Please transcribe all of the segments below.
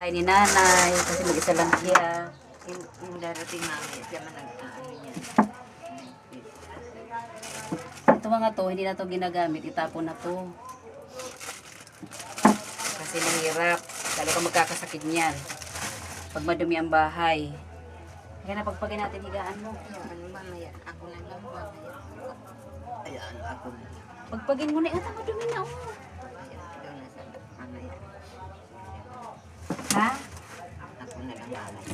Ay ni nanay, kasi mag-isa lang siya. Yung darating namin, siya man nag-ano niya. Ito mga to, hindi na to ginagamit, itapon na to. Kasi mahirap, lalo ka magkakasakit niyan. Pag madumi ang bahay. Kaya na pagpagay natin higaan mo. Ano mamaya, ako na lang mamaya. Ayan, ako na. Pagpagin mo na, ata madumi na oh. Doon na sa mamaya. Ha? Ako na lang mamaya.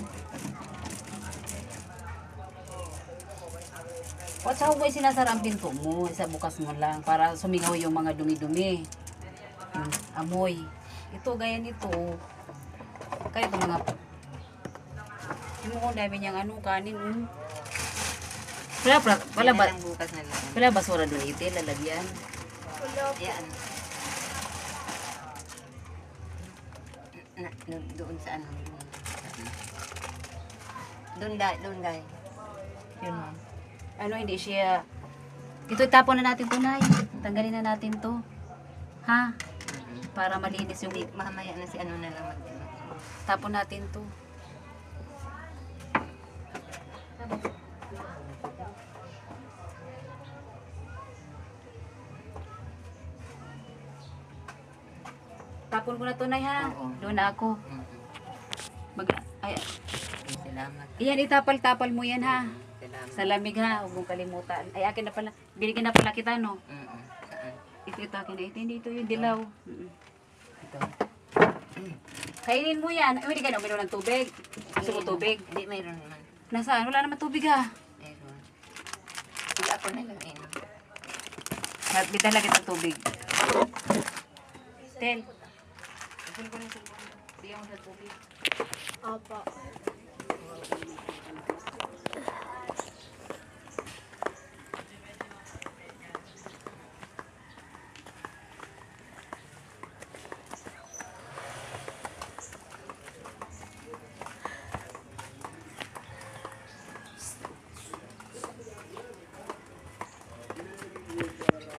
What's how boy sinasara ang pinto mo? Isa bukas mo lang para sumingaw yung mga dumi-dumi. Yung amoy. Ito, gaya nito. Kaya ito mga... Yung mo kung dami niyang ano, kanin. Wala ba? Lang bukas na lang. Wala basura doon ite, lalagyan. Ayan. Doon sa ano. Doon dahil. Yun ma'am. Ano, hindi siya... Ito, itapon na natin to, Nay. Tanggalin na natin to. Ha? Para malinis yung... Hindi, mamaya na si ano na lang mag Tapon natin to. Tapon ko na to, Nay, ha? Oo. Doon na ako. Mag... Ay, Salamat. iyan, itapal-tapal mo yan, ha? Salamat. Sa lamig, ha? Huwag mong kalimutan. Ay, akin na pala. Binigyan na pala kita, no? Saan? Ito akin na. Ito, hindi ito yung dilaw. Ito. Kainin mo yan. Ay, hindi ka na uminom ng tubig. Gusto mo tubig? Hindi, mayroon naman. Nasaan? Wala naman tubig, ha? Mayroon. Hindi ako na lang inom. Bitan lang kita tubig. Tel. Bigyan mo sa tubig. Apa.